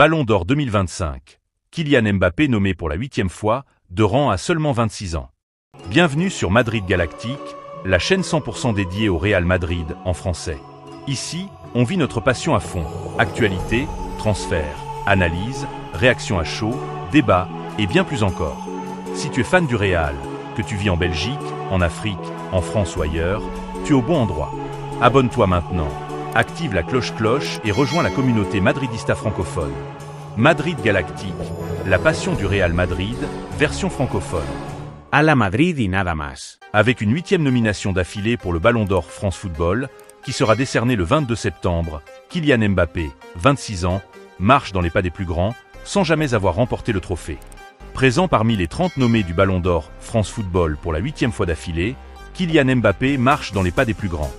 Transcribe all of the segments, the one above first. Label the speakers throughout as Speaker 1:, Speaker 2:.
Speaker 1: Ballon d'Or 2025. Kylian Mbappé nommé pour la 8e fois, de rang à seulement 26 ans. Bienvenue sur Madrid Galactique, la chaîne 100% dédiée au Real Madrid en français. Ici, on vit notre passion à fond. Actualité, transfert, analyse, réaction à chaud, débat et bien plus encore. Si tu es fan du Real, que tu vis en Belgique, en Afrique, en France ou ailleurs, tu es au bon endroit. Abonne-toi maintenant, active la cloche et rejoins la communauté madridista francophone. Madrid Galactique, la passion du Real Madrid, version francophone.
Speaker 2: A la Madrid y nada más.
Speaker 1: Avec une 8e nomination d'affilée pour le Ballon d'Or France Football, qui sera décerné le 22 septembre, Kylian Mbappé, 26 ans, marche dans les pas des plus grands, sans jamais avoir remporté le trophée. Présent parmi les 30 nommés du Ballon d'Or France Football pour la 8e fois d'affilée, Kylian Mbappé marche dans les pas des plus grands.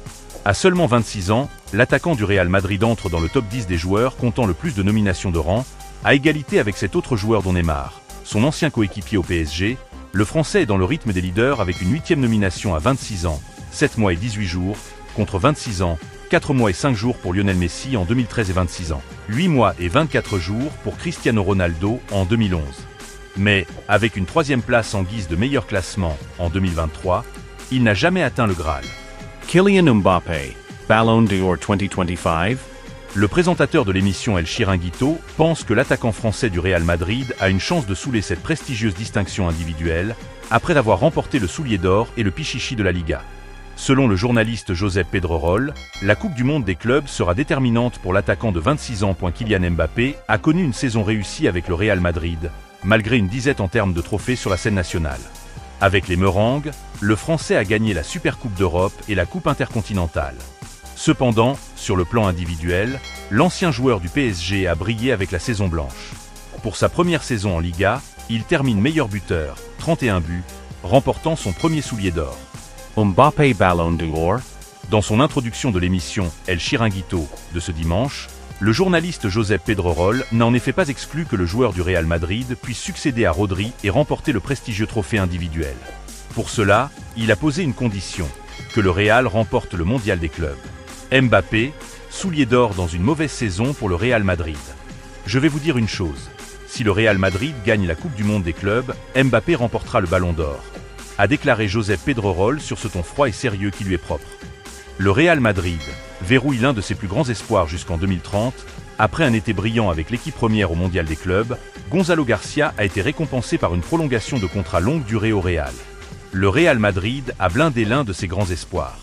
Speaker 1: À seulement 26 ans, l'attaquant du Real Madrid entre dans le top 10 des joueurs comptant le plus de nominations de rang, à égalité avec cet autre joueur dont Neymar, son ancien coéquipier au PSG. Le Français est dans le rythme des leaders avec une 8e nomination à 26 ans, 7 mois et 18 jours, contre 26 ans, 4 mois et 5 jours pour Lionel Messi en 2013 et 26 ans, 8 mois et 24 jours pour Cristiano Ronaldo en 2011. Mais, avec une 3e place en guise de meilleur classement en 2023, il n'a jamais atteint le Graal.
Speaker 2: Kylian Mbappé, Ballon d'Or 2025.
Speaker 1: Le présentateur de l'émission El Chiringuito pense que l'attaquant français du Real Madrid a une chance de souler cette prestigieuse distinction individuelle après avoir remporté le Soulier d'Or et le Pichichi de la Liga. Selon le journaliste Josep Pedrerol, la Coupe du Monde des clubs sera déterminante pour l'attaquant de 26 ans. Kylian Mbappé a connu une saison réussie avec le Real Madrid, malgré une disette en termes de trophées sur la scène nationale. Avec les Meringues, le Français a gagné la Supercoupe d'Europe et la Coupe intercontinentale. Cependant, sur le plan individuel, l'ancien joueur du PSG a brillé avec la saison blanche. Pour sa première saison en Liga, il termine meilleur buteur, 31 buts, remportant son premier Soulier d'Or.
Speaker 2: Mbappé Ballon d'Or.
Speaker 1: Dans son introduction de l'émission El Chiringuito de ce dimanche, le journaliste Josep Pedrerol n'a en effet pas exclu que le joueur du Real Madrid puisse succéder à Rodri et remporter le prestigieux trophée individuel. Pour cela, il a posé une condition, que le Real remporte le mondial des clubs. Mbappé, Soulier d'Or dans une mauvaise saison pour le Real Madrid. Je vais vous dire une chose, si le Real Madrid gagne la Coupe du Monde des clubs, Mbappé remportera le Ballon d'Or, a déclaré Josep Pedrerol sur ce ton froid et sérieux qui lui est propre. Le Real Madrid verrouille l'un de ses plus grands espoirs jusqu'en 2030. Après un été brillant avec l'équipe première au mondial des clubs, Gonzalo Garcia a été récompensé par une prolongation de contrat longue durée au Real. Le Real Madrid a blindé l'un de ses grands espoirs.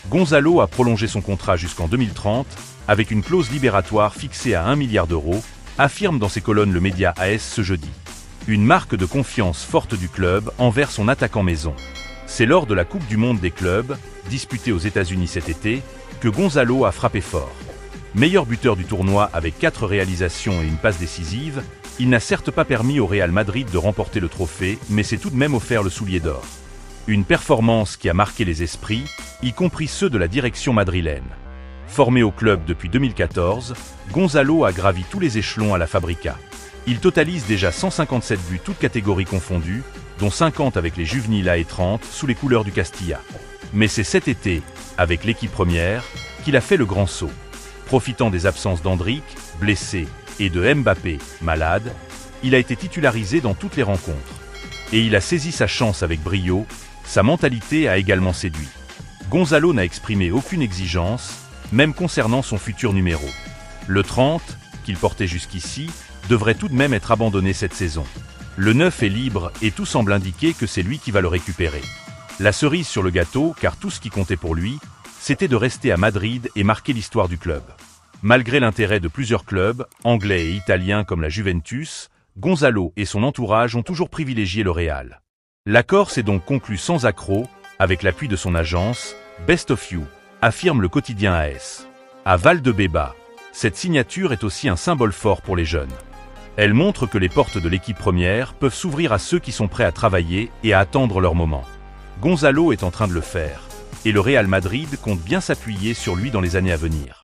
Speaker 1: Gonzalo a prolongé son contrat jusqu'en 2030, avec une clause libératoire fixée à 1 milliard d'euros, affirme dans ses colonnes le média AS ce jeudi. Une marque de confiance forte du club envers son attaquant maison. C'est lors de la Coupe du Monde des clubs, disputée aux États-Unis cet été, que Gonzalo a frappé fort. Meilleur buteur du tournoi avec 4 réalisations et une passe décisive, il n'a certes pas permis au Real Madrid de remporter le trophée, mais s'est tout de même offert le Soulier d'Or. Une performance qui a marqué les esprits, y compris ceux de la direction madrilène. Formé au club depuis 2014, Gonzalo a gravi tous les échelons à la Fabrica. Il totalise déjà 157 buts toutes catégories confondues, dont 50 avec les juvéniles A et 30 sous les couleurs du Castilla. Mais c'est cet été, avec l'équipe première, qu'il a fait le grand saut. Profitant des absences d'Endrick, blessé, et de Mbappé, malade, il a été titularisé dans toutes les rencontres. Et il a saisi sa chance avec brio, sa mentalité a également séduit. Gonzalo n'a exprimé aucune exigence, même concernant son futur numéro. Le 30, qu'il portait jusqu'ici, devrait tout de même être abandonné cette saison. Le 9 est libre et tout semble indiquer que c'est lui qui va le récupérer. La cerise sur le gâteau, car tout ce qui comptait pour lui, c'était de rester à Madrid et marquer l'histoire du club. Malgré l'intérêt de plusieurs clubs, anglais et italiens comme la Juventus, Gonzalo et son entourage ont toujours privilégié le Real. L'accord s'est donc conclu sans accroc, avec l'appui de son agence, Best of You, affirme le quotidien AS. À Valdebeba, cette signature est aussi un symbole fort pour les jeunes. Elle montre que les portes de l'équipe première peuvent s'ouvrir à ceux qui sont prêts à travailler et à attendre leur moment. Gonzalo est en train de le faire, et le Real Madrid compte bien s'appuyer sur lui dans les années à venir.